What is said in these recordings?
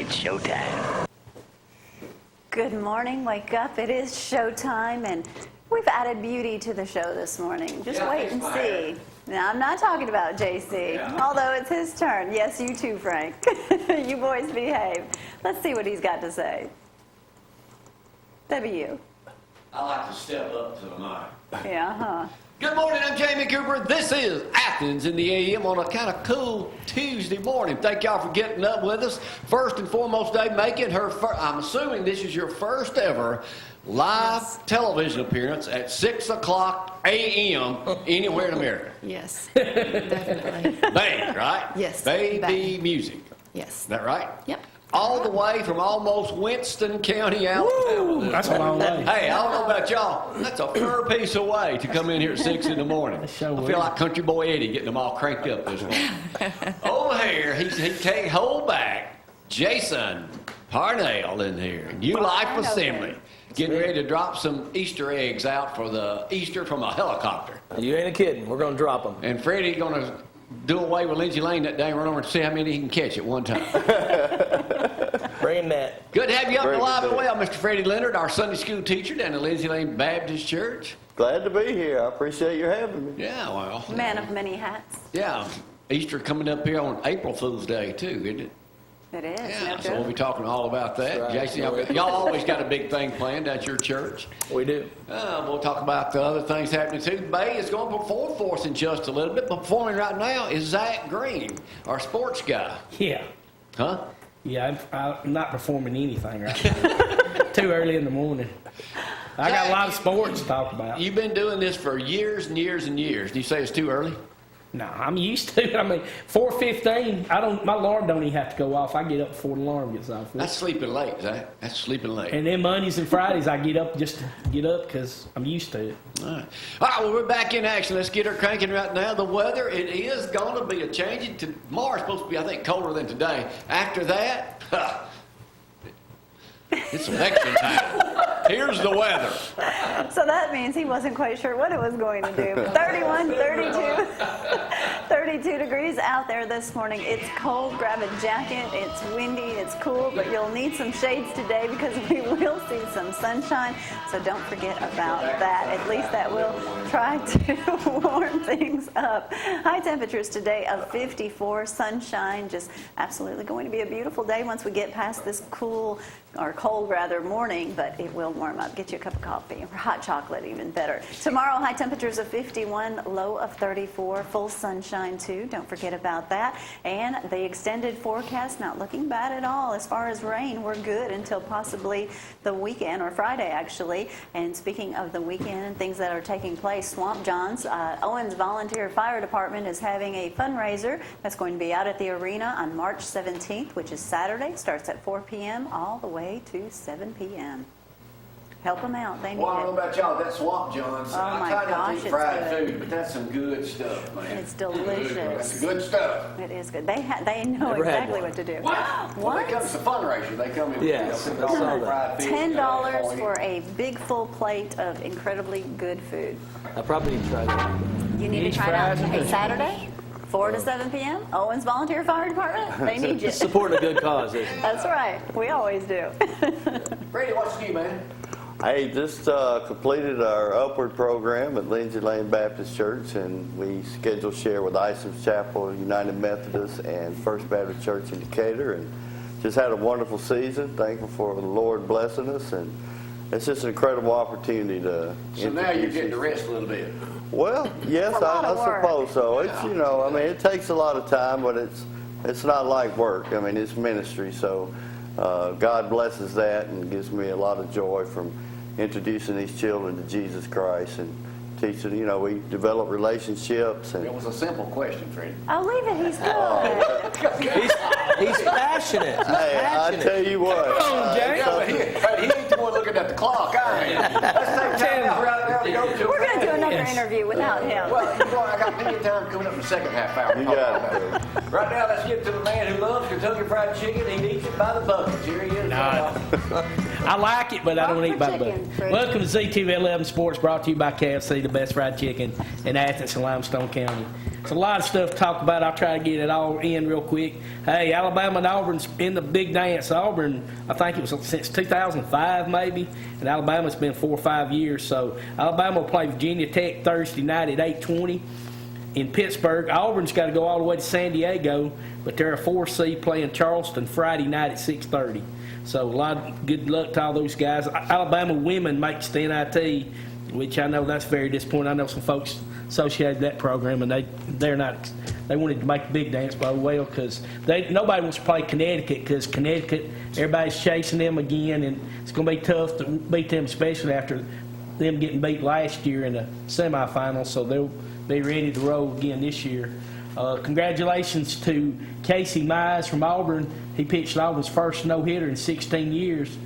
It's showtime. Good morning, wake up. It is showtime, and we've added beauty to the show this morning. Just wait and see. Now, I'm not talking about JC, although it's his turn. Yes, you too, Frank. You boys behave. Let's see what he's got to say. That'd be you. I like to step up to the mic. Yeah, huh? Good morning, I'm Jamie Cooper. This is Athens in the AM on a kind of cool Tuesday morning. Thank y'all for getting up with us. First and foremost, Dave, making her I'm assuming this is your first ever live television appearance at 6 o'clock a.m. anywhere in America. Yes, definitely. Bang, right? Yes. Baby bang. music. Yes. Is that right? Yep. All the way from almost Winston County, Alabama. That's a long way. Hey, I don't know about y'all. That's a fair piece away to come in here at 6 in the morning. I feel like Country Boy Eddie getting them all cranked up this morning. Over here, he can't hold back. Jason Parnell in here. New Life Assembly. Getting ready to drop some Easter eggs out for the Easter from a helicopter. You ain't kidding. We're going to drop them. And Freddy going to do away with Lindsay Lane that day and run over and see how many he can catch at one time. Bring that. Good to have you up alive and well, Mr. Freddy Leonard, our Sunday school teacher down at Lindsay Lane Baptist Church. Glad to be here. I appreciate you having me. Yeah, well. Man of many hats. Yeah, Easter coming up here on April Fool's Day, too, isn't it? It is. Yeah, no so we'll be talking all about that. Right. Jason, y'all always got a big thing planned at your church. We do. We'll talk about the other things happening, too. Bay is going to perform for us in just a little bit, but performing right now is Zack Green, our sports guy. Yeah. Huh? Yeah, I'm not performing anything right now. Too early in the morning. I got a lot of sports to talk about. You've been doing this for years and years and years. Do you say it's too early? No, I'm used to it. I mean, 4:15. My alarm don't even have to go off. I get up before the alarm gets off. That's sleeping late, Zack. That's sleeping late. And then Mondays and Fridays, I get up just to get up because I'm used to it. All right, well, we're back in action. Let's get her cranking right now. The weather, it is going to be a change. Tomorrow's supposed to be, I think, colder than today. After that, it's election time. Here's the weather. So that means he wasn't quite sure what it was going to do. 31, 32, 32 degrees out there this morning. It's cold. Grab a jacket. It's windy. It's cool, but you'll need some shades today because we will see some sunshine. So don't forget about that. At least that will try to warm things up. High temperatures today of 54. Sunshine. Just absolutely going to be a beautiful day once we get past this cool or cold rather morning, but it will warm up. Get you a cup of coffee or hot chocolate, even better. Tomorrow, high temperatures of 51, low of 34, full sunshine too. Don't forget about that. And the extended forecast, not looking bad at all. As far as rain, we're good until possibly the weekend, or Friday actually. And speaking of the weekend and things that are taking place, Swamp John's, Owens Volunteer Fire Department is having a fundraiser that's going to be out at the arena on March 17th, which is Saturday. Starts at 4 p.m. all the way to 7 p.m. Help them out. They need Well, I don't know it. about y'all, that Swamp John's. Oh, my I try not gosh, to it's eat fried good. food, but that's some good stuff, man. It's delicious. That's good stuff. It is good. They know Never had exactly one. what to do. When it comes to fundraisers, they come in Yeah, with I saw that. fried fish, $10 for for a big full plate of incredibly good food. I probably need to try that. You need to Each try it out. Friday. Hey, Saturday, 4 to 7 p.m. Owens Volunteer Fire Department. They need you. Supporting a good cause, isn't it? That's right. We always do. Brady, what's new, man? Hey, just completed our upward program at Lindsay Lane Baptist Church, and we scheduled share with Isom's Chapel, United Methodist, and First Baptist Church in Decatur, and just had a wonderful season. Thankful for the Lord blessing us, and it's just an incredible opportunity to. So now you're getting to rest a little bit. Well, yes, It's a lot I of work. suppose so. It's I mean, it takes a lot of time, but it's not like work. I mean, it's ministry, so God blesses that and gives me a lot of joy from introducing these children to Jesus Christ and teaching. We develop relationships It and. was a simple question, Freddie. I'll leave it. He's good. He's passionate. He's Hey, I passionate. tell you what. Yeah, but he ain't the one looking at the clock. I am. Let's take time out right now to go to We're going to do another interview without him. Well, I got plenty of time coming up in the second half hour. You got it. Right now, let's get to the man who loves Kentucky Fried Chicken. He eats it by the buckets. Here he is. I like it, but I don't eat by the Chicken, bucket. Freddy. Welcome to ZTV 11 Sports, brought to you by KFC, the best fried chicken in Athens and Limestone County. It's a lot of stuff to talk about. I'll try to get it all in real quick. Hey, Alabama and Auburn's in the big dance. Auburn, I think it was since 2005 maybe, and Alabama's been 4 or 5 years. So Alabama will play Virginia Tech Thursday night at 8:20 in Pittsburgh. Auburn's got to go all the way to San Diego, but they're a 4 seed playing Charleston Friday night at 6:30. So a lot of good luck to all those guys. Alabama women makes the NIT, which I know that's very disappointing. I know some folks associated that program, and they wanted to make a big dance by well because nobody wants to play Connecticut because Connecticut, everybody's chasing them again, and it's going to be tough to beat them, especially after them getting beat last year in the semifinals. So they'll be ready to roll again this year. Congratulations to Casey Mize from Auburn. He pitched Auburn's first no-hitter in 16 years.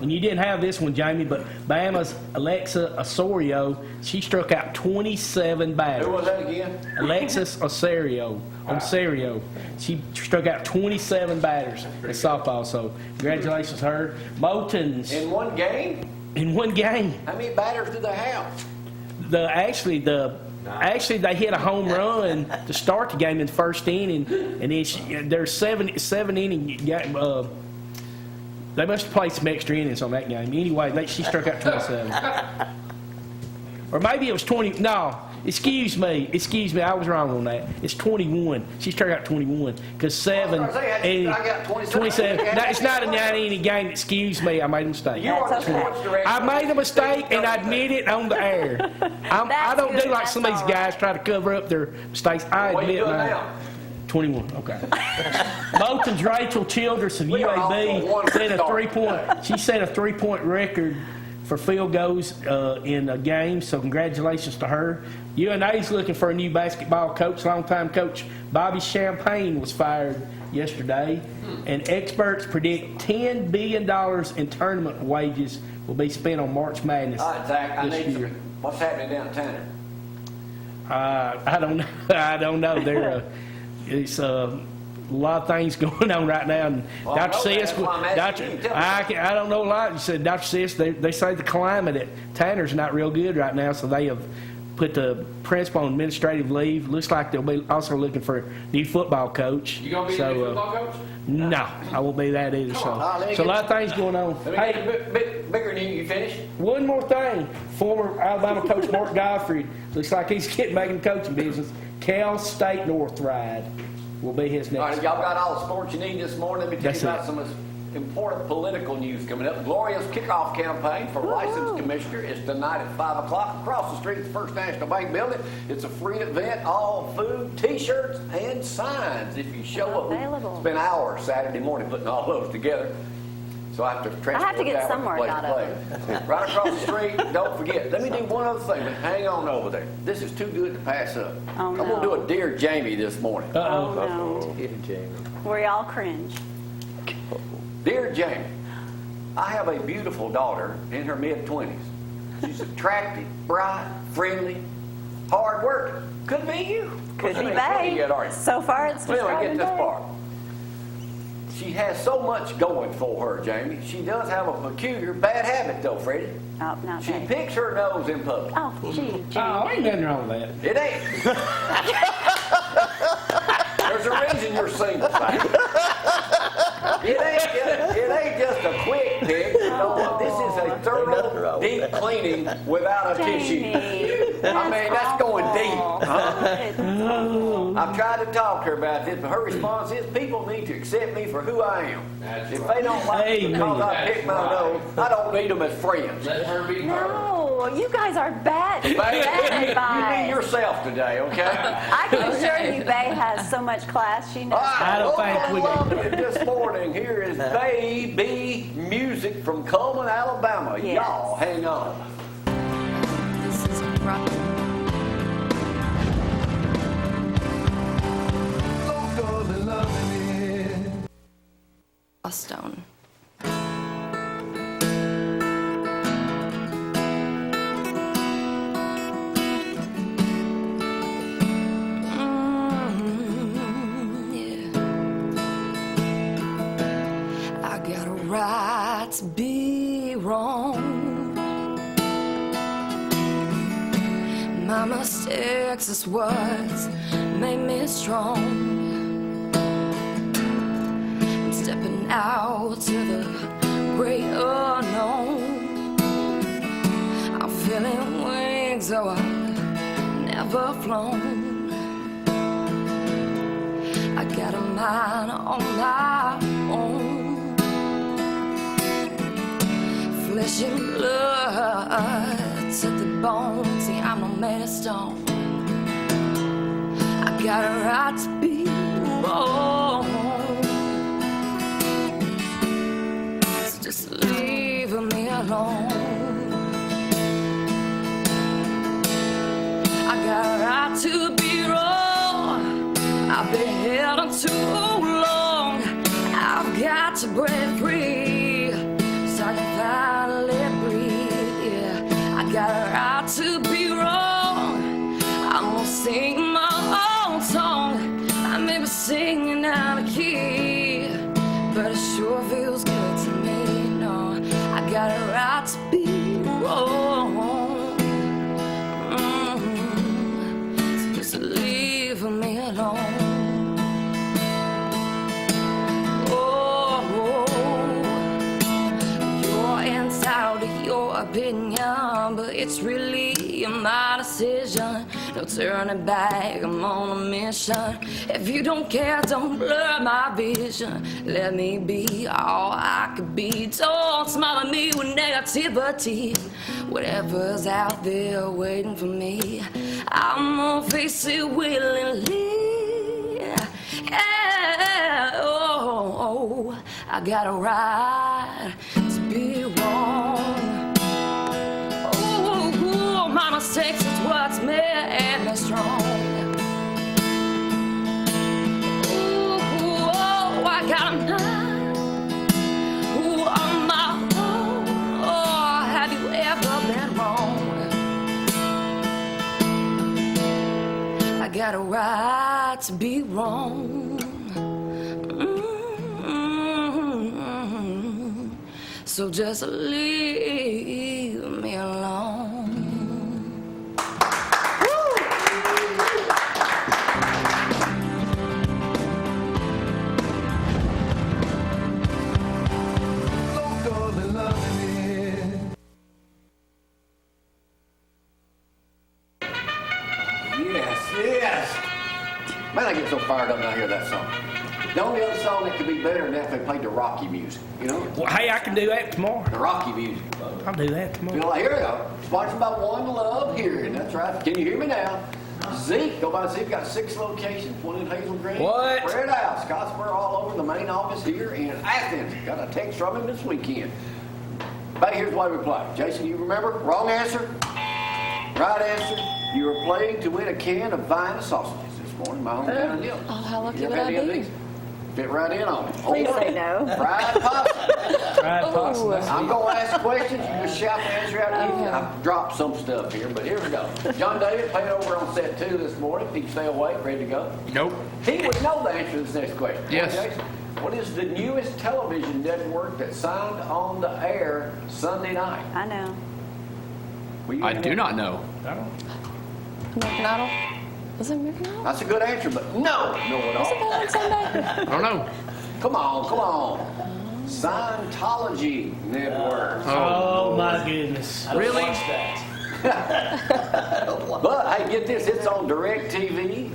And you didn't have this one, Jamie, but Bama's Alexa Osorio, she struck out 27 batters. Who was that again? Alexis Osorio. She struck out 27 batters in softball, so congratulations to her. Moulton's In one game? in one game. How many batters do they have? Actually, they hit a home run to start the game in the first inning, and then there's seven inning game. They must have played some extra innings on that game. Anyway, she struck out 27. Or maybe it was 20. No, excuse me. I was wrong on that. It's 21. She struck out 21 because 7 I got 27. No, it's not a 9-inning game. Excuse me. I made a mistake. You are the That's okay. sports director. I made a mistake, and I admit it on the air. I don't good, do like that's some of these all guys try to cover up their mistakes. I What are you admit doing mine. now? 21, okay. Moulton's Rachel Childress of We are off to a UAB wonderful set a start. three-point. She set a three-point record for field goals in a game. So congratulations to her. UNA's looking for a new basketball coach. Longtime coach Bobby Champagne was fired yesterday, and experts predict $10 billion in tournament wages will be spent on March Madness All right, Zach, I this need year. some. What's happening down at Tanner? I don't know. I don't know. It's a lot of things going on right now. And Well, I Dr. know that. Sis, That's why I'm asking you. Tell me. I don't know a lot. You said Dr. Sis, they say the climate at Tanner's not real good right now, so they have put the principal on administrative leave. Looks like they'll be also looking for a new football coach. You gonna be the new football coach? No, I won't be that either. Come on, let me So a get- lot of things going on. Let me Hey, get bigger than you. You finished? one more thing. Former Alabama coach Mark Gottfried looks like he's getting back in the coaching business. Cal State North Ride will be his All right, next. y'all got all the sports you need this morning. Let me tell That's you about it. some important political news coming up. Gloria's kickoff campaign for licensed commissioner is tonight at 5 o'clock across the street at the First National Bank building. It's a free event, all food, T-shirts, and signs if you show up. Available. Spent hours Saturday morning putting all those together. So I have to transport to get that some one work from out place to place. Right across the street, don't forget. Let me do one other thing, but hang on over there. This is too good to pass up. Oh, I'm going to no. do a Dear Jamie this morning. Oh, no. Get it, Jamie. We all cringe. Dear Jamie, I have a beautiful daughter in her mid-20s. She's attractive, bright, friendly, hard working. Could be you. Could be Yet, Babe. are you? So far, it's Well, describing get this Babe. part. She has so much going for her, Jamie. She does have a peculiar bad habit, though, Freddy. Oh, not She Babe. picks her nose in public. Oh, gee. Oh, ain't nothing wrong with that. It ain't. There's a reason you're single, Zach. It ain't just a quick pick. You know what? This is a thorough, deep cleaning without a tissue. I mean, that's going deep. I've tried to talk to her about this, but her response is, people need to accept me for who I am. If they don't like me because I pick my nose, I don't need them as friends. Let her be her. No, you guys are bad. Bad You be advice. yourself today, okay? I can assure you, Bae has so much class. She knows. All right, I don't think we got- welcome this morning. Here is Baby Music from Coleman, Alabama. Yes. Y'all, hang on. This is rock. Stone. right to be wrong. My mistakes is what's made me strong. Stepping out to the great unknown. I'm feeling wings, though I've never flown. I got a mind on my own. Flesh and blood to the bone. See, I'm not made of stone. I got a right to be wrong. Just leave me alone. I got a right to be wrong. I've been held on too long. I've got to break free so I can finally breathe. Yeah. I got a right to be wrong. I'm gonna sing my own song. I may be singing out of key, but it sure feels good to me. I got a right to be wrong. So just leave me alone. Oh, you're entitled to your opinion, but it's really my decision. No turning back, I'm on a mission. If you don't care, don't blur my vision. Let me be all I could be. Don't smile at me with negativity. Whatever's out there waiting for me, I'm gonna face it willingly. Yeah. Oh, I got a right to be wrong. Oh, my mistakes is what's made me strong. Oh, I got a mind on my own. Oh, have you ever been wrong? I got a right to be wrong. So just leave me alone. Yes. Man, I get so fired up when I hear that song. The only other song that could be better than that if they played the Rocky music, you know? Well, hey, I can do that tomorrow. The Rocky music. I'll do that You know, tomorrow. like, here we go. Sponsored by One Love Hearing. That's right. Can you hear me now? Zeke, go by and see. We've got 6 locations. One in Hazel Green. What? Spread out. Scottsboro all over the main office here in Athens. Got a text from him this weekend. But here's why we play. Jason, you remember? Wrong answer. Right answer. You were playing to win a can of Vina sausages this morning. My hometown deal. Oh, how lucky You would ever I had any of be? these? Fit right in on it. Please say no. Fried pasta. Fried pasta. I'm going to ask questions. You just shout the answer out to you. I've dropped some stuff here, but here we go. John David played over on set 2 this morning. He can stay awake, ready to go. Nope. He would know the answer to this next question. Yes. Jason, what is the newest television network that signed on the air Sunday night? I know. Will you I know? do not know. American Idol? Was it American Idol? That's a good answer, but no at Was it all. that on Sunday? I don't know. Come on. Scientology Network. Oh, my goodness. Really? But hey, get this, it's on DirecTV,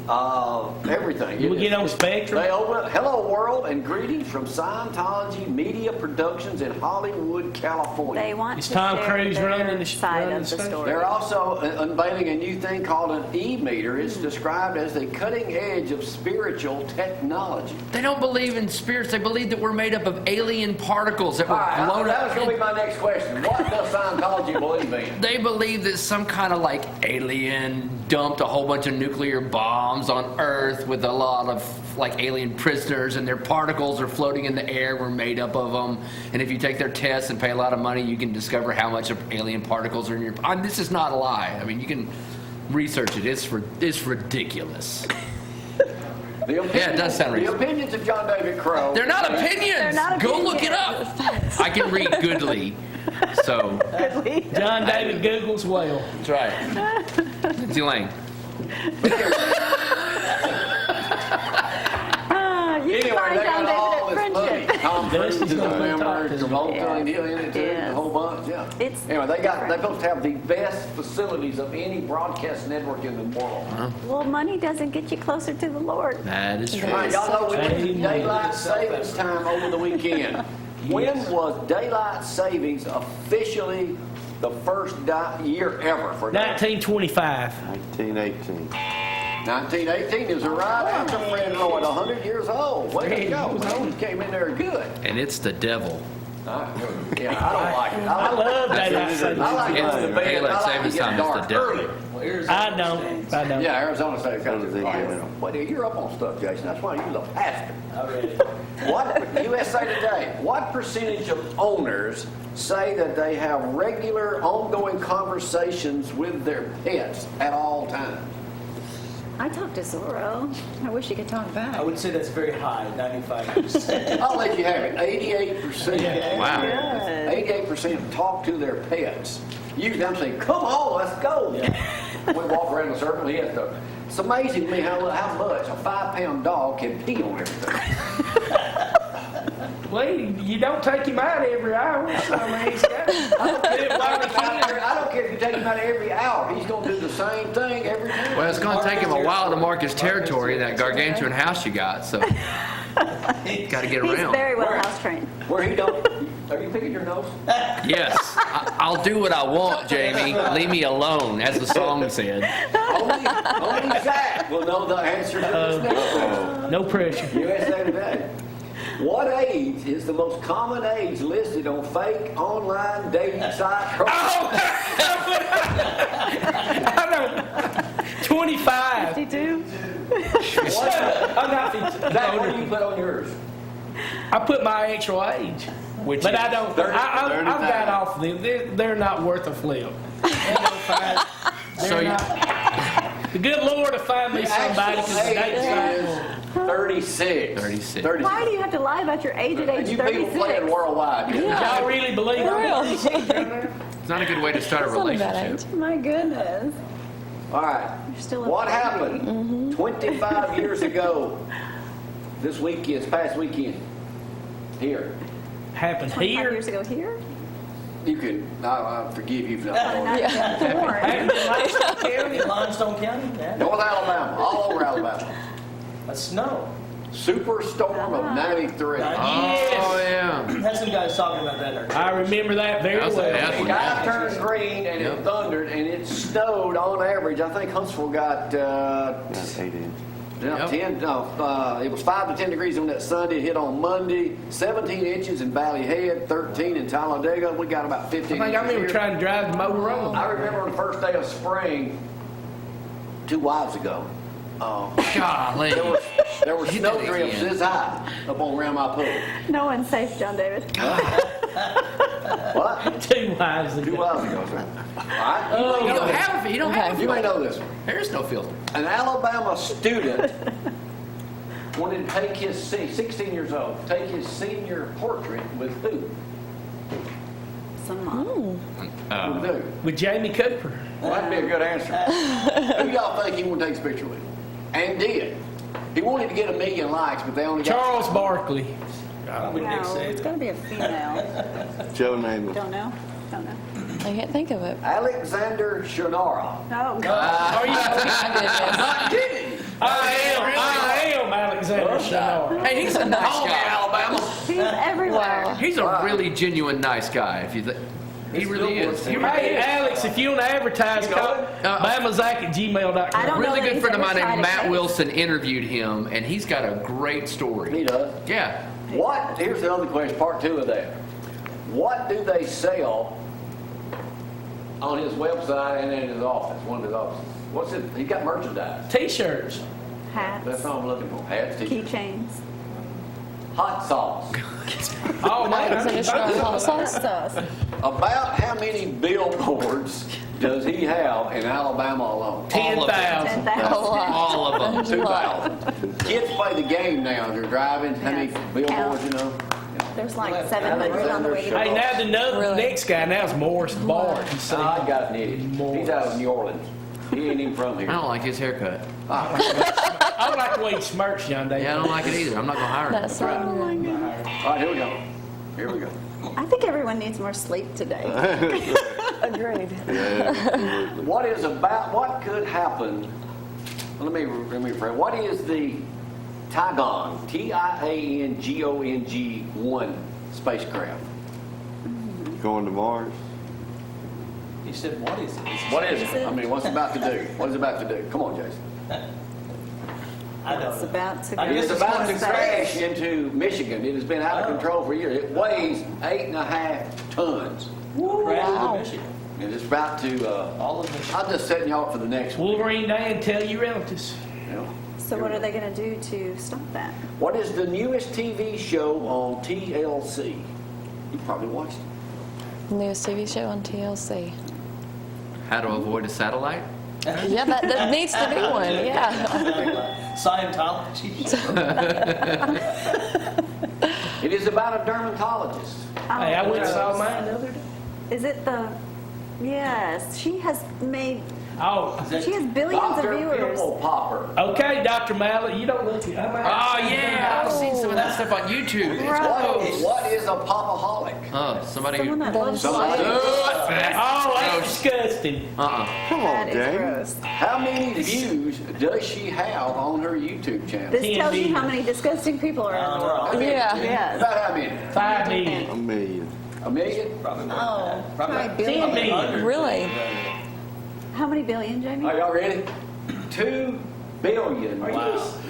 everything. You will get on Spectrum? They open hello world and greetings from Scientology Media Productions in Hollywood, California. They want Is to Tom share Cruise their running the side running of the the station? story. They're also unveiling a new thing called an e-meter. It's described as the cutting edge of spiritual technology. They don't believe in spirits. They believe that we're made up of alien particles that All were right, blown that was up. going to be my next question. What does Scientology believe in? They believe that some kind of like alien dumped a whole bunch of nuclear bombs on Earth with a lot of like alien prisoners, and their particles are floating in the air. We're made up of them, and if you take their tests and pay a lot of money, you can discover how much of alien particles are in your. This is not a lie. I mean, you can research it. It's ridiculous. Yeah, it does sound The reasonable. opinions of John David Crowe. They're not opinions. They're not Go look it opinions. up. I can read goodly. So, John David Googles well. that's right. Lindsay Lane. You can Anyway, find they John got all David this at money. Friendship. Tom Cruise is a gonna member, talk to them. Travolta and he'll in it too, Yes. the whole bunch, yeah. It's Anyway, they're different. supposed to have the best facilities of any broadcast network in the world. Well, money doesn't get you closer to the Lord. That is true. All right, y'all know we went to Amen. daylight savings time over the weekend. When was daylight savings officially the first year ever for daylight? 1925. 1918. 1918 is right after Fred Lloyd, 100 years old. Way to go, man. You came in there good. And it's the devil. Yeah, I don't like it. I love That's daylight what- savings. I like It's going to the bed. daylight I like savings to get time is the dark devil. early. I don't. Yeah, Arizona State Country. What do they do? Well, you're up on stuff, Jason. That's why you're the pastor. I read it. What USA Today? What percentage of owners say that they have regular, ongoing conversations with their pets at all times? I talked to Zorro. I wish you could talk back. I would say that's very high, 95%. I'll let you have it. 88%. Wow. 88% talk to their pets. Usually I'm saying, come on, let's go. We walk around the circle, he has to. It's amazing to me how much a 5-pound dog can pee on everything. Well, you don't take him out every hour. I mean, he's got. I don't care if you take him out every hour. He's going to do the same thing every time. Well, it's going to take him a while to mark his territory in that gargantuan house you got, so got to get He's around. very well house trained. Where he don't. Are you picking your nose? Yes, I'll do what I want, Jamie. Leave me alone, as the song said. Only Zack will know the answer to this next question. No pressure. USA Today. What age is the most common age listed on fake online dating site? I don't. 25. 52? I'm not 50. Zack, what do you put on yours? I put my actual age. Which But is I don't. 30, I've got off them. They're not worth a flip. So They're you- not. The good Lord will find me somebody because the dating site will. 36. 36. Why do you have to lie about your age at age You people playing 36? worldwide. Y'all really believe it? It's not a good way to start a That's not a bad relationship. My goodness. All right. You're still a What baby. happened 25 years ago this past weekend here? Happened 25 here. years ago here? You can, I forgive you for not Probably knowing. not even born. Happened in Limestone County. Limestone County? Yeah. North Alabama, all over Alabama. That's snow. Superstorm of 93. Oh, yeah. Had some guys talking about that earlier. I remember that very That's well. The sky turned green and it Yep. thundered and it snowed on average. I think Huntsville got 8 inches. Yep. 10. It was 5 to 10 degrees on that Sunday. It hit on Monday. 17 inches in Valley Head. 13 in Talladega. We got about 15. I think I remember inches trying to drive the motor road. I remember on the first day of spring, 2 wives ago. Golly. There were You snow did it drifts again. this high up on around my pool. No one's safe, John David. What? 2 wives 2 ago. wives ago, sir. All right. You don't have you don't have You may know this one. There's no filter. An Alabama student wanted to take his 16 years old, take his senior portrait with who? Some mom. With who? With Jamie Cooper. Well, that'd be a good answer. Who y'all think he wanted to take his picture with? And did. He wanted to get 1 million likes, but they only got. Charles Barkley. Probably Nick No, it's Saban. got to be a female. Joe Namath. Don't know? Don't know. I can't think of it. Alexander Shannara. Oh, God. Are you? Not kidding. I am Alexander Shannara. Hey, he's a nice Call me, guy. Alabama. He's everywhere. He's a really genuine nice guy. If you he really is. He really Hey, is. Alex, if you want to advertise, call BamaZack@gmail.com. I don't A really know that good he's friend of ever mine tried named a Matt cake. Wilson interviewed him, and he's got a great story. He does. Yeah. What? Here's the other question, part 2 of that. What do they sell on his website and in his office? One of his offices. What's it? He got merchandise. T-shirts. That's Hats, all I'm looking for. Hats, t-shirts. keychains. Hot sauce. Oh, man. Alexander Shannara hot sauce. Sauce. About how many billboards does he have in Alabama alone? 10,000. 10,000. All of them. 2,000. Kids play the game now. They're driving. How many billboards, you know? There's like 700 on the way to Hey, now the Really? next guy now is Morris Bart. You see? I got an idiot. He's out of New Orleans. He ain't even from I here. don't like his haircut. I don't like the way he smirks, John David. Yeah, I don't like it either. I'm not gonna hire him. That's right. All right, here we go. Here we go. I think everyone needs more sleep today. Agreed. What could happen? Let me rephrase. What is the Tiangong, Tiangong-1 spacecraft? Going to Mars. He said, what is it? What is it? I mean, what's it about to do? What is it about to do? Come on, Jason. I don't It's know. about to go. I guess It's about to space. crash into Michigan. It has been out of control for years. It weighs 8.5 tons. Crash into Michigan. And it's about to, All of Michigan. I'm just setting y'all up for the next one. Wolverine Dan, tell your relatives. You know. So what are they going to do to stop that? What is the newest TV show on TLC? You probably watched it. Newest TV show on TLC. How to avoid a satellite? Yeah, that needs to be one. Yeah. Scientology. It is about a dermatologist. Hey, I went and saw mine the other day. Is it the? Yes, she has made. Oh, She has billions Dr. of viewers. Pimple Popper. okay, Dr. Mallet, you don't look it. Oh yeah, I've seen some of that stuff on YouTube. It's gross. What is a popaholic? Somebody. Someone that loves Somebody- life. Oh, that's disgusting. Come on, That is James. gross. How many views does she have on her YouTube channel? This 10 tells you how million. many disgusting people are in the world. How many? Yeah. Yes. About how many? 5 million. A million. A million? Probably more Oh, than that. Probably probably like 10 billion. million. Really? How many billion, Jamie? Are y'all ready? 2 billion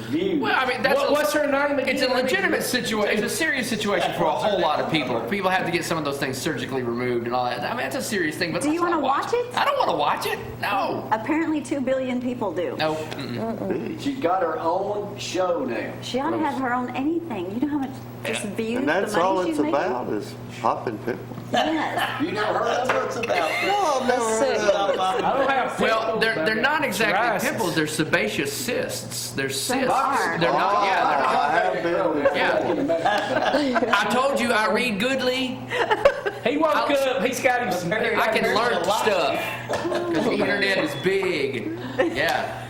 views. Well, I mean, that's What's her name again? It's a legitimate situation. It's a serious situation for a whole lot of people. People have to get some of those things surgically removed and all that. I mean, that's a serious thing. But Do you let's not wanna watch it? I don't want to watch it. No. Apparently 2 billion people do. No. She's got her own show now. She ought to have her own anything. You know how much just views And that's the money all she's it's making? about is popping pimples. Yes. You never heard of That's her? what it's about. No, I've never heard of that. I don't have Well, pimples, they're but not exactly psoriasis. pimples. They're sebaceous cysts. They're cysts. are. They're not. I have been. Yeah. I told you I read goodly. He woke up, he's got him some I can learn stuff because the internet is big. Yeah.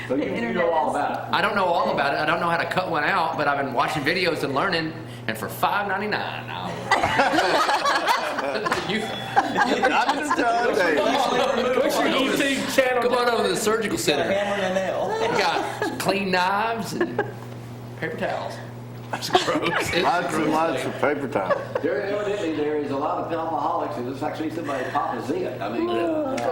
So you know all about it. I don't know all about it. I don't know how to cut one out, but I've been watching videos and learning. And for $5.99 now. I'm just trying to tell you. What's your YouTube channel? Come on over to the surgical Got a center. hammer and a nail. We got clean knives and paper towels. It's gross. It's Lots and gross. lots of paper towels. Evidently, there is a lot of alcoholics, and it's actually somebody Papa's it. I mean, I'll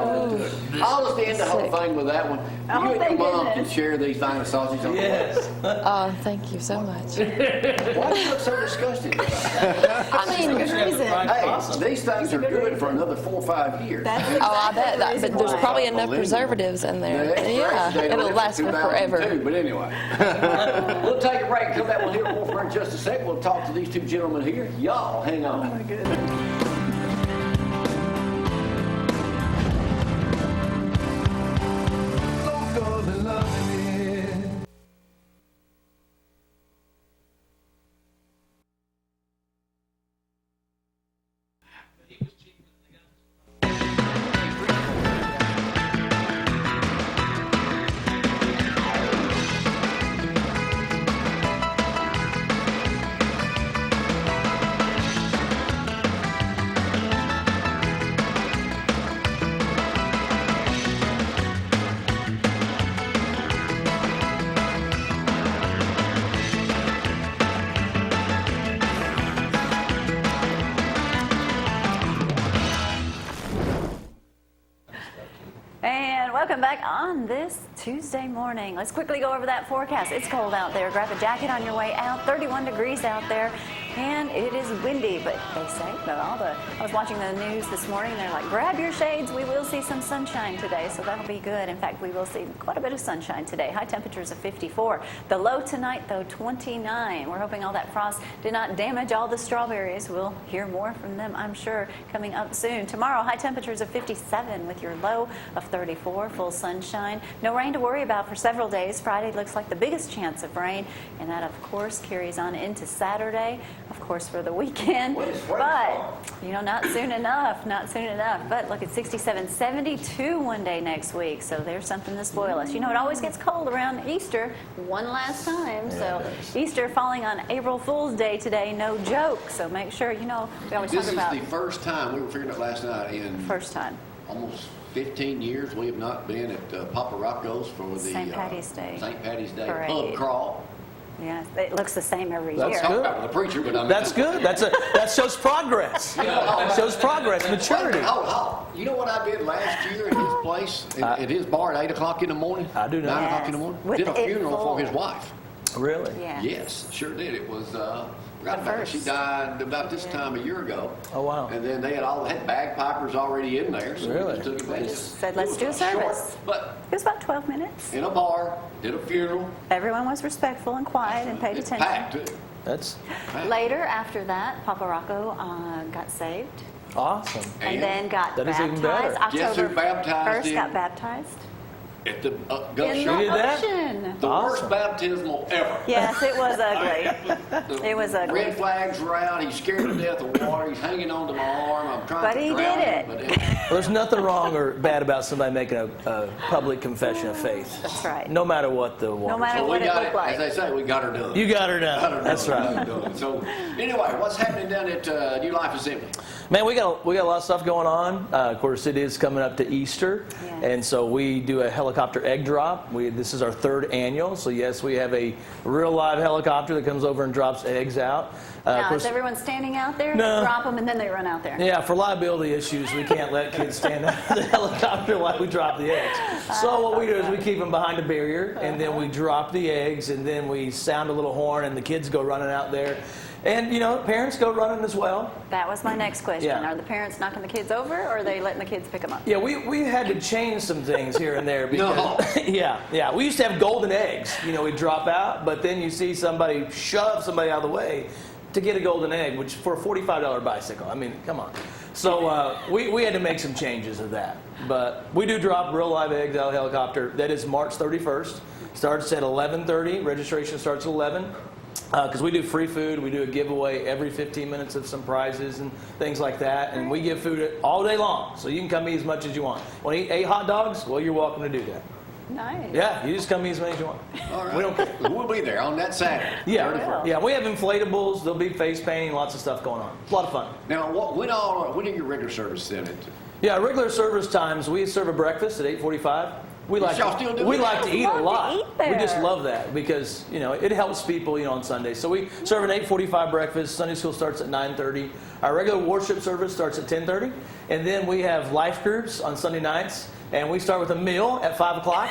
just end the whole thing with that one. Oh, You and thank your mom goodness. can share these fine sausages on the way. Yes. Oh, thank you so much. Why do you look so disgusted? I mean, Good reason. Hey, these things are good for another 4 or 5 years. That's oh, I exactly bet the that, reason but there's why. probably enough preservatives in there. Yeah, it'll last for forever. But anyway, we'll take a break. Come back. We'll hear more for in just a second. We'll talk to these 2 gentlemen here. Y'all, hang on. Oh, good. And welcome back on this Tuesday morning. Let's quickly go over that forecast. It's cold out there. Grab a jacket on your way out. 31 degrees out there. And it is windy, but they say that I was watching the news this morning, they're like, grab your shades, we will see some sunshine today, so that'll be good. In fact, we will see quite a bit of sunshine today. High temperatures of 54. The low tonight, though, 29. We're hoping all that frost did not damage all the strawberries. We'll hear more from them, I'm sure, coming up soon. Tomorrow, high temperatures of 57 with your low of 34. Full sunshine. No rain to worry about for several days. Friday looks like the biggest chance of rain, and that, of course, carries on into Saturday. Of course, for the weekend, but not soon enough, But look at 67, 72 one day next week, so there's something to spoil us. It always gets cold around Easter one last time, so Easter falling on April Fool's Day today, no joke, so make sure, we always This talk is about the first time, we were figuring out last night, in first time. almost 15 years, we have not been at Papa Rocco's for the St. Patty's Day. St. Patty's Day Parade. pub crawl. Yeah, it looks the same every That's year. Talk good. about the preacher, but I mean, That's good. That shows progress. Shows progress, maturity. You know what I did last year at his place, at his bar at 8 o'clock in the morning? I do know. 9 o'clock in the Yes. morning? With Did a it funeral full. for his wife. Really? Yeah. Yes, sure did. It was, forgot The about it. first. She died about this time a year ago. Oh, wow. And then they had bagpipers already in there. So Really? we just took advantage. Said, let's do a Short, service. but It was about 12 minutes. in a bar, did a funeral. Everyone was respectful and quiet and paid It's attention. packed too. That's Packed. Later, after that, Papa Rocco got saved awesome. and then got That is baptized. even better. Guess who October baptized 1st him? got baptized. At the In Gulf the did Shore. that? ocean. The worst Awesome. baptismal ever. Yes, it was ugly. The It was ugly. Red flags were out. He's scared to death of water. He's hanging on to my arm. I'm trying But to he drown did him. it. But Well, there's nothing wrong or bad about somebody making a public confession of faith. That's right. No matter what the water. No matter So we what it got looked it. like. As they say, we got her done. You got her Got her done. done. That's Got her right. done. So anyway, what's happening down at New Life Assembly? Man, we got a lot of stuff going on. Of course, it is coming up to Easter, Yes. and so we do a helicopter egg drop. This is our 3rd annual, so yes, we have a real live helicopter that comes over and drops eggs out. Of Now, course, is everyone standing out there? No. They drop them and then they run out there. yeah, for liability issues, we can't let kids stand out of the helicopter while we drop the eggs. So what we do is we keep them behind a barrier, and then we drop the eggs, and then we sound a little horn, and the kids go running out there. And, parents go running as well. That was my next question. Yeah. Are the parents knocking the kids over, or are they letting the kids pick them up? Yeah, we had to change some things here and there because No. yeah. We used to have golden eggs. We'd drop out, but then you see somebody shove somebody out of the way to get a golden egg, which for a $45 bicycle. I mean, come on. So we had to make some changes of that. But we do drop real live eggs out of the helicopter. That is March 31st. Starts at 11:30. Registration starts at 11. Because we do free food, we do a giveaway every 15 minutes of some prizes and things like that, and we give food all day long, so you can come eat as much as you want. Want to eat 8 hot dogs? Well, you're welcome to do that. Nice. Yeah, you just come eat as many as you want. All right. We don't care. We'll be there on that Saturday. Yeah, 31st. yeah, we have inflatables, there'll be face painting, lots of stuff going on. It's a lot of fun. Now, when are your regular service then? Yeah, regular service times, we serve a breakfast at 8:45. We like Y'all still do we that? like to eat Love a to lot. eat there. We just love that because it helps people on Sundays. So we serve an 8:45 breakfast. Sunday school starts at 9:30. Our regular worship service starts at 10:30, and then we have life groups on Sunday nights, and we start with a meal at 5 o'clock.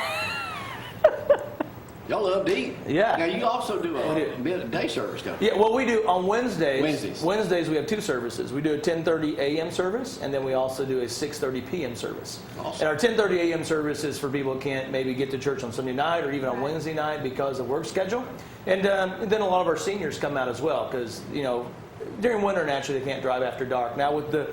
Y'all love to eat. Yeah. Now, you also do We do. a midday service, don't you? Yeah, well, we do on Wednesdays. Wednesdays. Wednesdays we have 2 services. We do a 10:30 a.m. service, and then we also do a 6:30 p.m. service. Awesome. And our 10:30 a.m. service is for people who can't maybe get to church on Sunday night or even on Wednesday night because of work schedule. And then a lot of our seniors come out as well because during winter naturally they can't drive after dark. Now with the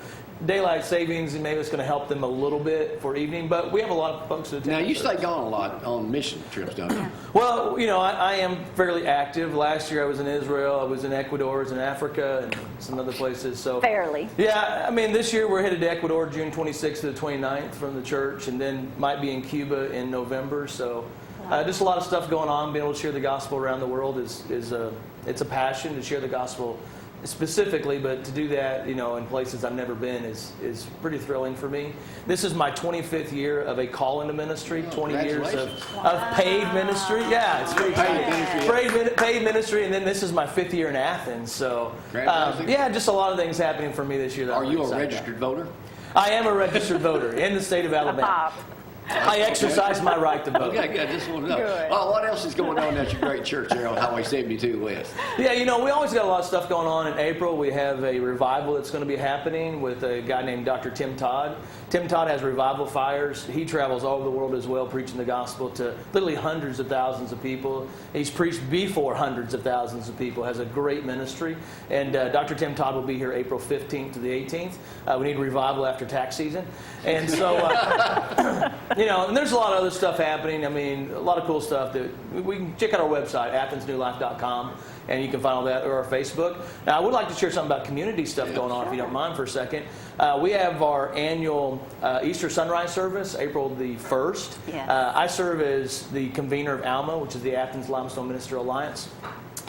daylight savings, and maybe it's going to help them a little bit for evening, but we have a lot of folks that attend. Now, you the service. stay gone a lot on mission trips, don't you? Well, I am fairly active. Last year I was in Israel, I was in Ecuador, I was in Africa, and some other places. So Fairly. yeah, I mean, this year we're headed to Ecuador June 26th to the 29th from the church, and then might be in Cuba in November. So just a lot of stuff going on. Being able to share the gospel around the world is a passion to share the gospel specifically, but to do that, in places I've never been is pretty thrilling for me. This is my 25th year of a call into ministry, 20 years of paid ministry. Yeah, it's pretty paid ministry, and then this is my 5th year in Athens. So, yeah, just a lot of things happening for me this year. That Are I'm you a excited registered voter? about. I am a registered voter in the state of Alabama. Pop. I exercise my right to vote. Okay, good. Just want to know. Good. Well, what else is going on at your great church there on Highway 72 West? Yeah, you know, we always got a lot of stuff going on in April. We have a revival that's going to be happening with a guy named Dr. Tim Todd. Tim Todd has revival fires. He travels all over the world as well, preaching the gospel to literally hundreds of thousands of people. He's preached before hundreds of thousands of people, has a great ministry. And Dr. Tim Todd will be here April 15th to the 18th. We need revival after tax season. And so, you know, and there's a lot of other stuff happening. I mean, a lot of cool stuff. That we can check out our website, athensnewlife.com, and you can find all that, or our Facebook. Now, I would like to share something about community stuff going on, if you don't mind for a second. We have our annual Easter sunrise service, April the 1st. Yes. I serve as the convener of ALMA, which is the Athens Limestone Minister Alliance.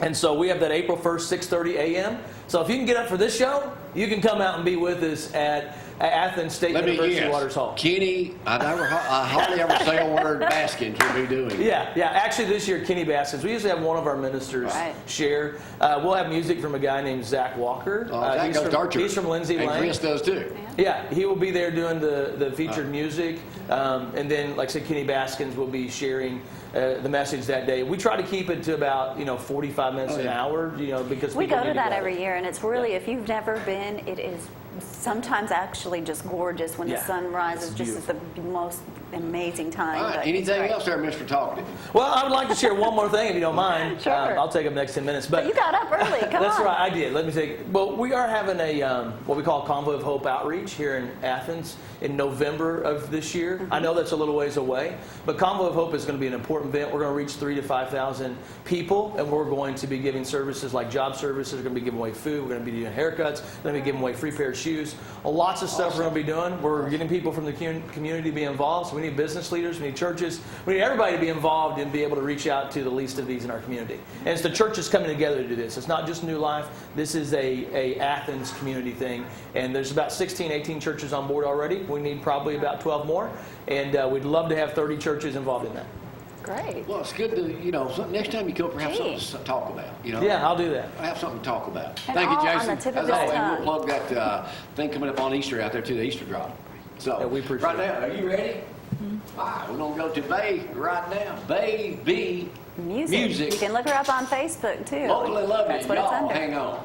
And so we have that April 1st, 6:30 a.m. So if you can get up for this show, you can come out and be with us at Athens State University Waters Hall. Kenny, I hardly ever say a word, Baskins will be doing. Yeah. Actually, this year, Kenny Baskins. We usually have one of our ministers share. We'll have music from a guy named Zack Walker. Zack goes to our church. He's from Lindsay And Lane. Chris does too. Yeah, he will be there doing the featured music. And then, like I said, Kenny Baskins will be sharing the message that day. We try to keep it to about 45 minutes an hour, because We people go need to that gather. every year, and it's really, if you've never been, it is sometimes actually just gorgeous when the sun rises. Just is the most amazing time. All right, but anything it's great. else there, Mr. Talkative? Well, I would like to share one more thing, if you don't mind. Sure. I'll take up the next 10 minutes. But you got up early. Come That's on. right, I did. Let me say, well, we are having a what we call Convoy of Hope outreach here in Athens in November of this year. I know that's a little ways away, but Convoy of Hope is going to be an important event. We're going to reach 3,000 to 5,000 people, and we're going to be giving services like job services. We're going to be giving away food. We're going to be doing haircuts. We're going to be giving away free pair of shoes. Lots of stuff we're going to be doing. We're getting people from the community to be involved. So we need business leaders. We need churches. We need everybody to be involved and be able to reach out to the least of these in our community. And it's the churches coming together to do this. It's not just New Life. This is a Athens community thing. And there's about 16, 18 churches on board already. We need probably about 12 more. And we'd love to have 30 churches involved in that. Great. Well, it's good to, next time you come, perhaps something to talk about, Yeah, I'll do that. Have something to talk about. And Thank you, all on Jason. the tip As of his always, tongue. we'll plug that thing coming up on Easter out there to the Easter drop. So, Yeah, we appreciate right now, are you ready? Mm-hmm. All right, we're going to go to Bay right now. Baby Music. You can look her up on Facebook, too. Locally loved That's it. what it's Y'all, under. hang on.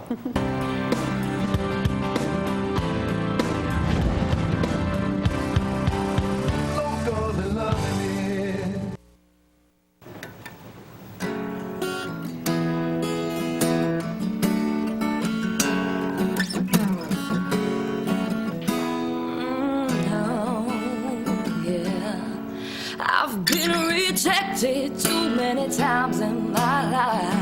I've been rejected too many times in my life.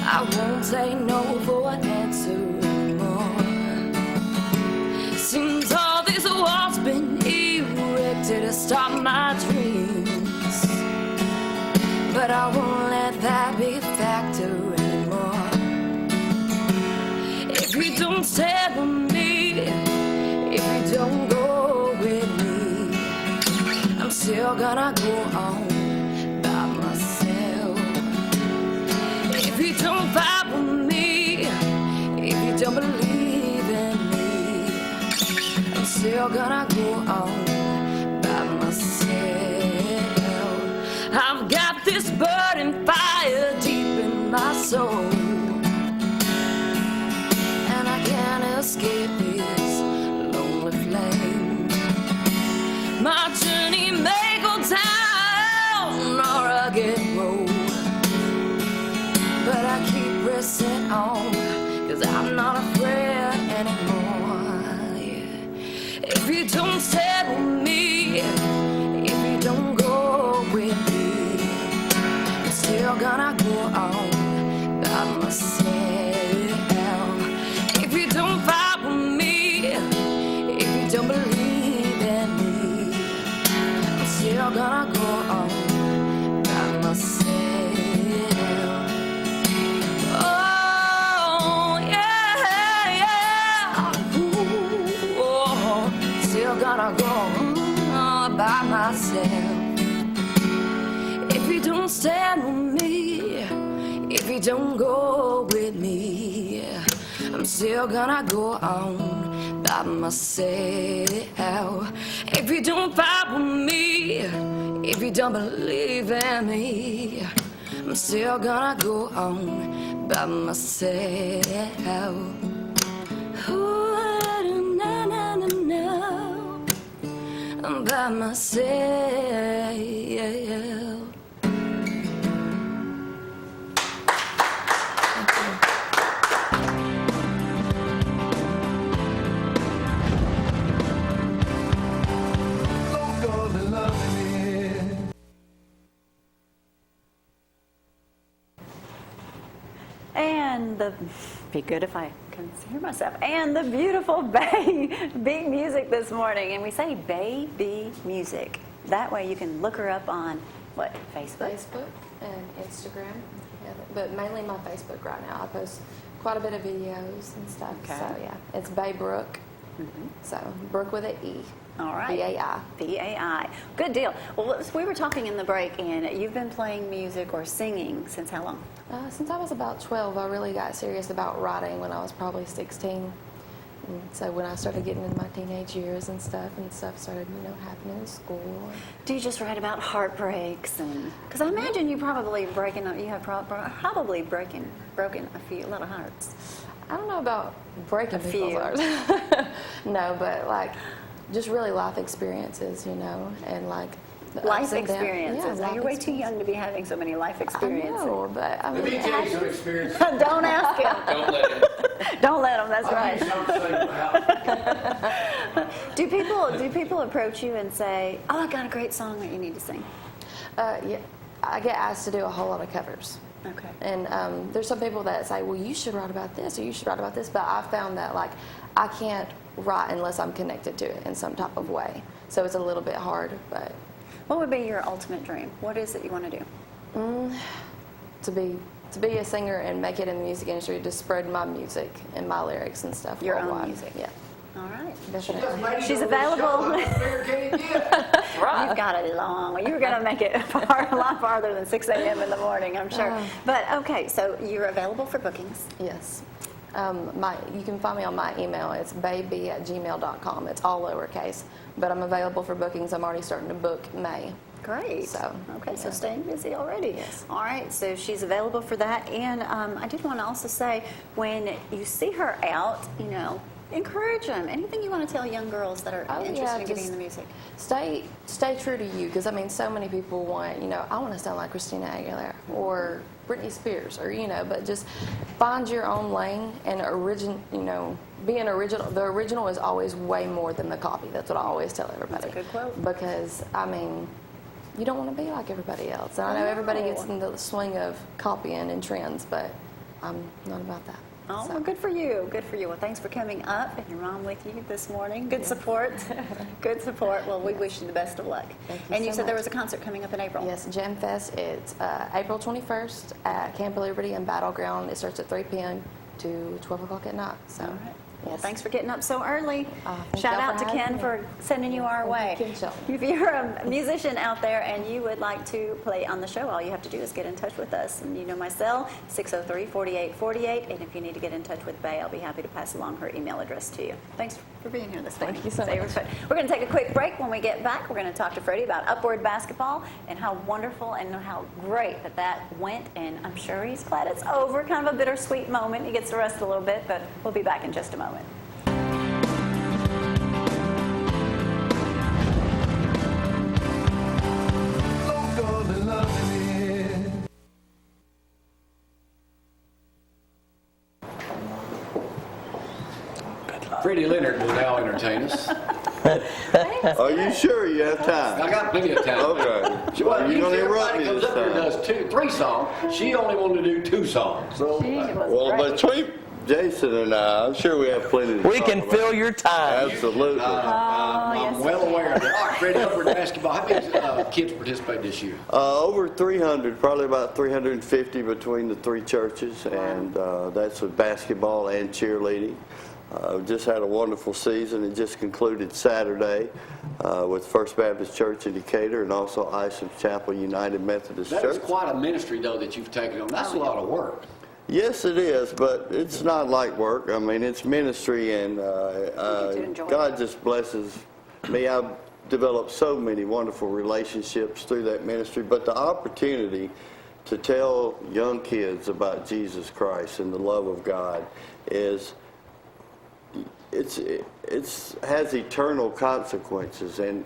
I won't take no for an answer anymore. Seems all these walls been erected to stop my dreams, but I won't let that be a factor anymore. If you don't stand with me, if you don't go with me, I'm still gonna go on by myself. If you don't vibe with me, if you don't believe in me, I'm still gonna go on by myself. I've got this burning fire deep in my soul, and I can't escape this lonely flame. My journey may go down a rugged road, but I keep pressing on, 'cause I'm not afraid anymore. Yeah. If you don't stand with me, if you don't go with me, I'm still gonna go on by myself. If you don't vibe with me, if you don't believe in me, I'm still gonna go on by myself. Oh, yeah, yeah. Ooh, oh, still gonna go on by myself. If you don't stand with me, if you don't go with me, I'm still gonna go on by myself. If you don't fight with me, if you don't believe in me, I'm still gonna go on by myself. Ooh, na, na, na, na, I'm by myself. And be good if I can hear myself. And the beautiful Baby music this morning. And we say Baby music. That way you can look her up on, what, Facebook? Facebook and Instagram. Yeah, but mainly my Facebook right now. I post quite a bit of videos and stuff. Okay. So, yeah, it's Bay Brooke. So, Brooke with an E. All right. B-A-I. B-A-I. Good deal. Well, we were talking in the break, and you've been playing music or singing since how long? Since I was about 12, I really got serious about writing when I was probably 16. And so when I started getting into my teenage years and stuff started, happening in school. Do you just write about heartbreaks? Because I imagine you probably broken a lot of hearts. I don't know about breaking A few. people's hearts. No, but like just really life experiences, and like the Life ups and downs. experiences. Yeah, now, life you're way too young to be having so many life experiences. I know, but I mean, Let me tell you some experience. Don't ask him. Don't let him. Don't let him. That's I'll right. give you something about Do people approach you and say, "Oh, I got a great song that you need to sing"? yeah, I get asked to do a whole lot of covers. Okay. And there's some people that say, well, you should write about this or you should write about this. But I found that, like, I can't write unless I'm connected to it in some type of way. So it's a little bit hard, but... What would be your ultimate dream? What is it you want to do? To be a singer and make it in the music industry, to spread my music and my lyrics and stuff Your own worldwide. music. Yeah. All right. Definitely. She's available. Right. You've got it long. You were going to make it a lot farther than 6 a.m. in the morning, I'm sure. But, okay, so you're available for bookings. Yes. You can find me on my email. It's baby@gmail.com. It's all lowercase. But I'm available for bookings. I'm already starting to book May. Great. So, okay, so yeah. staying busy already. Yes. All right, so she's available for that. And I did want to also say, when you see her out, encourage them. Anything you want to tell young girls that are interested in getting in the music? Stay true to you, because so many people want, I want to sound like Christina Aguilera or Britney Spears, or but just find your own lane and being original. The original is always way more than the copy. That's what I always tell everybody. That's a good quote. Because you don't want to be like everybody else. And I know everybody gets in the swing of copying and trends, but I'm not about that. Oh, well, good for you. Good for you. Well, thanks for coming up and your mom with you this morning. Good support. Good support. Well, we wish you the best of luck. Thank And you so said there much. was a concert coming up in April. Yes, Jam Fest. It's April 21st at Camp Liberty and Battleground. It starts at 3 p.m. to 12 o'clock at night. So, All right. Well, yes. thanks for getting up so early. Thank Shout y'all out for to Ken having me. for sending you our way. Thank you, Ken. If you're a musician out there and you would like to play on the show, all you have to do is get in touch with us. And you know my cell, 603-4848. And if you need to get in touch with Bay, I'll be happy to pass along her email address to you. Thanks for being here this morning. Thank you so much. We're going to take a quick break. When we get back, we're going to talk to Freddy about Upward Basketball and how wonderful and how great that went. And I'm sure he's glad it's over. Kind of a bittersweet moment. He gets to rest a little bit, but we'll be back in just a moment. Freddie Leonard will now entertain us. Are you sure you have time? I got plenty of time. Okay. Well, You're going to interrupt me comes this up here and time. does 3 songs. She only wanted to do 2 songs. So, Well, between Jason and I, I'm sure we have plenty to We talk can about. fill your time. Absolutely. I'm well aware of that. All right, Freddie, upward basketball. How many kids participated this year? Over 300, probably about 350 between the 3 churches, and that's with basketball and cheerleading. Just had a wonderful season. It just concluded Saturday with First Baptist Church in Decatur and also Isom Chapel United Methodist That Church. is quite a ministry, though, that you've taken on. That's a lot of work. Yes, it is, but it's not like work. I mean, it's ministry, and God just blesses me. I've developed so many wonderful relationships through that ministry, but the opportunity to tell young kids about Jesus Christ and the love of God is has eternal consequences, and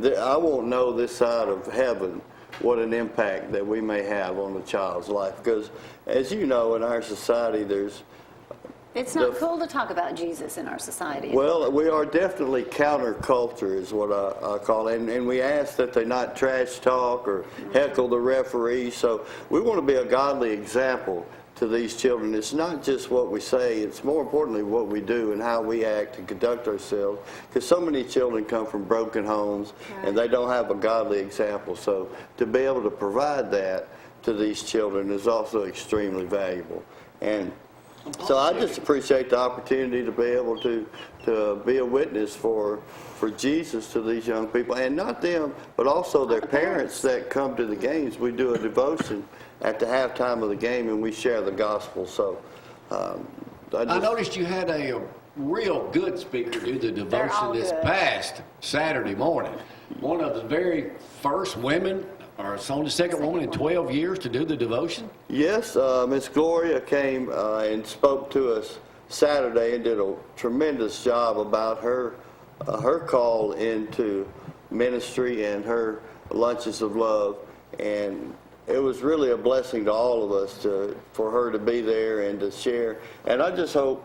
I won't know this side of heaven what an impact that we may have on a child's life, because as you know, in our society It's not cool to talk about Jesus in our society. Well, we are definitely counterculture is what I call it, and we ask that they not trash talk or heckle the referee. So we want to be a godly example to these children. It's not just what we say, it's more importantly what we do and how we act and conduct ourselves, because so many children come from broken homes and they don't have a godly example. So to be able to provide that to these children is also extremely valuable. And so I just appreciate the opportunity to be able to be a witness for Jesus to these young people, and not them, but also their parents that come to the games. We do a devotion at the halftime of the game, and we share the gospel. So I noticed you had a real good speaker do the devotion this past Saturday morning. One of the very first women, or it's only the second woman in 12 years to do the devotion? Yes, Miss Gloria came and spoke to us Saturday and did a tremendous job about her call into ministry and her lunches of love, and it was really a blessing to all of us for her to be there and to share. And I just hope,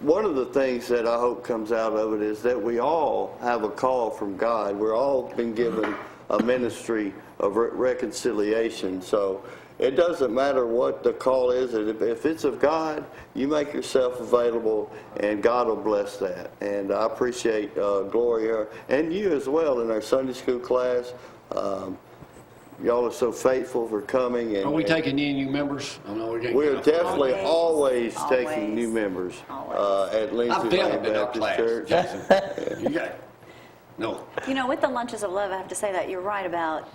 one of the things that I hope comes out of it is that we all have a call from God. We're all been given a ministry of reconciliation. So it doesn't matter what the call is. If it's of God, you make yourself available, and God will bless that. And I appreciate Gloria and you as well in our Sunday school class. Y'all are so faithful for coming. And, are we taking any new members? We're definitely always taking new members at Lindsay Lane Baptist Church. You got it. No. You know, with the lunches of love, I have to say that you're right about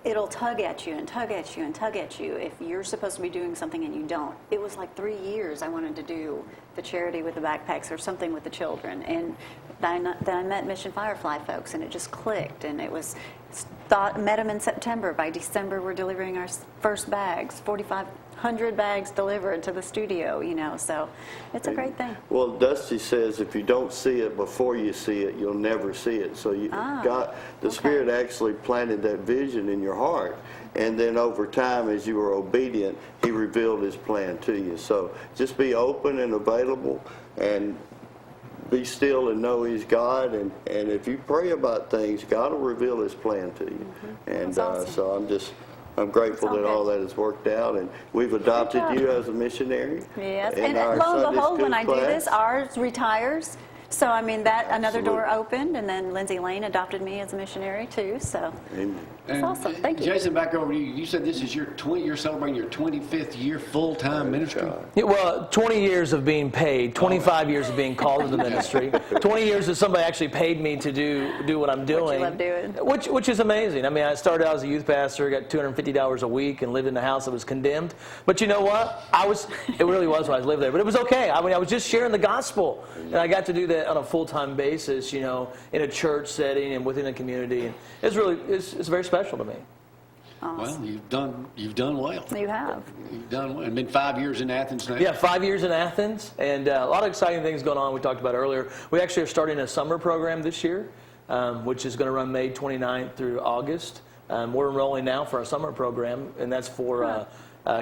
it'll tug at you and tug at you and tug at you if you're supposed to be doing something and you don't. It was like 3 years I wanted to do the charity with the backpacks or something with the children, and then I met Mission Firefly folks, and it just clicked, and it was met them in September. By December, we're delivering our first bags, 4,500 bags delivered to the studio, you know, so it's a great thing. Well, Dusty says if you don't see it before you see it, you'll never see it. So the Spirit actually planted that vision in your heart, and then over time, as you were obedient, He revealed His plan to you. So just be open and available, and be still and know He's God, and if you pray about things, God will reveal His plan to you. And awesome. So I'm grateful that all that has worked out, and we've adopted you as a missionary. Yes, and lo and behold, when I do this, ours retires. So, I mean, that another door opened, and then Lindsay Lane adopted me as a missionary, too. So, it's awesome. Thank you. Jason, back over to you. You said this is you're celebrating your 25th year full-time ministry? Yeah, well, 20 years of being paid, 25 years of being called to the ministry, 20 years that somebody actually paid me to do what I'm doing. What you love doing. Which is amazing. I mean, I started out as a youth pastor, got $250 a week, and lived in a house that was condemned. But you know what? It really was when I lived there. But it was okay. I mean, I was just sharing the gospel, and I got to do that on a full-time basis, you know, in a church setting and within a community. And it's very special to me. Awesome. Well, you've done well. You have. You've done well. And been 5 years in Athens now? Yeah, 5 years in Athens, and a lot of exciting things going on we talked about earlier. We actually are starting a summer program this year, which is going to run May 29th through August. We're enrolling now for our summer program, and that's for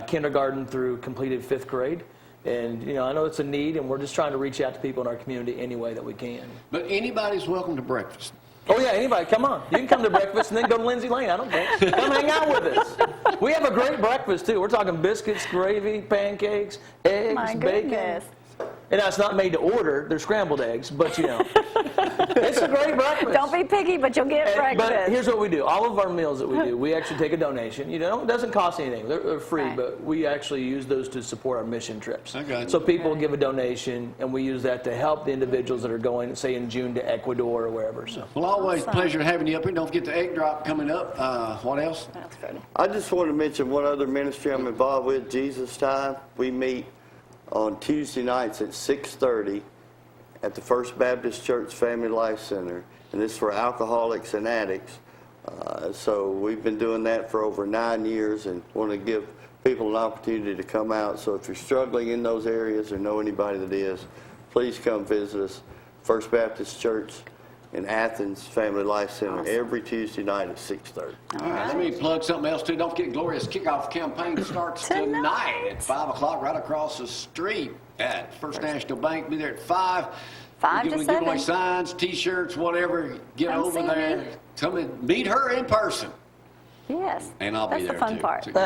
kindergarten through completed 5th grade. And, you know, I know it's a need, and we're just trying to reach out to people in our community any way that we can. But anybody's welcome to breakfast. Oh, yeah, anybody, come on. You can come to breakfast and then go to Lindsay Lane. I don't care. Come hang out with us. We have a great breakfast, too. We're talking biscuits, gravy, pancakes, eggs, bacon. And now it's not made to order. They're scrambled eggs, but you know, it's a great breakfast. Don't be picky, but you'll get breakfast. But here's what we do. All of our meals that we do, we actually take a donation. You know, it doesn't cost anything. They're free, Right. but we actually use those to support our mission trips. Okay. So people give a donation, and we use that to help the individuals that are going, say, in June to Ecuador or wherever. So. Well, always a pleasure having you up here. Don't forget the egg drop coming up. What else? That's Freddy. I just want to mention one other ministry I'm involved with, Jesus Time. We meet on Tuesday nights at 6:30 at the First Baptist Church Family Life Center, and this is for alcoholics and addicts. So we've been doing that for over 9 years and want to give people an opportunity to come out. So if you're struggling in those areas or know anybody that is, please come visit us. First Baptist Church in Athens Family Life Center every Tuesday night at 6:30. All right, let me plug something else too. Don't forget Gloria's kickoff campaign starts tonight at 5 o'clock right across the street at First National Bank. Be there at 5. 5 to We give away 7. signs, T-shirts, whatever. Get Come over see there. me. Come and meet her in person. Yes. And I'll be That's there the fun too. part. Hey, Put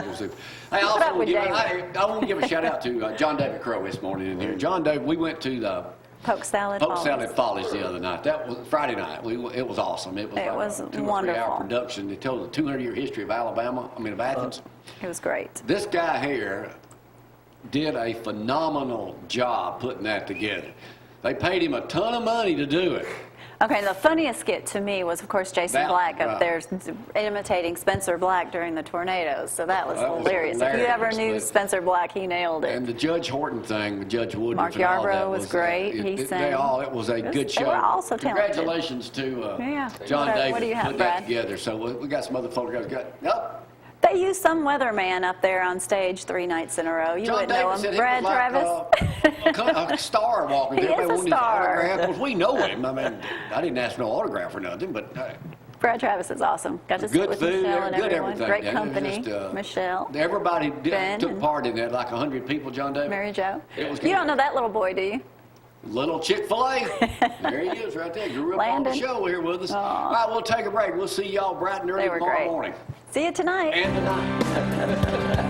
I up also with I want to give a shout out to John David Crowe this morning in here. John David, we went to the Poke salad. Poke Follies. Salad Follies the other night. That was Friday night. It was awesome. It was It like was a 2 or 3 wonderful. hour production. They told the 200-year history of Athens. It was great. This guy here did a phenomenal job putting that together. They paid him a ton of money to do it. Okay, the funniest skit to me was, of course, Jason That- Black up right. there imitating Spencer Black during the tornadoes. So that was That was hilarious. If you ever hilarious, knew but- Spencer Black, he nailed it. And the Judge Horton thing with Judge Woodruff Mark and all that Yarbrough was great. He sang. It was a good show. They were all so talented. Congratulations to Yeah. John What do David you for have, putting Brad? that together. So we got some other photographs. They used some weatherman up there on stage 3 nights in a row. You John wouldn't know David said him. he Brad was like, Travis. a star walking. He is Everybody a wanted his star. autograph. Well, we know him. I mean, I didn't ask no autograph or nothing, but Brad Travis is awesome. Got to sit good with food, Michelle and good everyone. everything. Great Yeah, it was company. just, Michelle, everybody Ben took and part in that, like 100 people, John David. Mary Jo. It was You good. don't know that little boy, do you? Little Chick-fil-A. There he is right there. Grew up on the Landon. show here with us. Aw. All right, we'll take a break. We'll see y'all bright and early They were tomorrow great. morning. See you tonight. And tonight.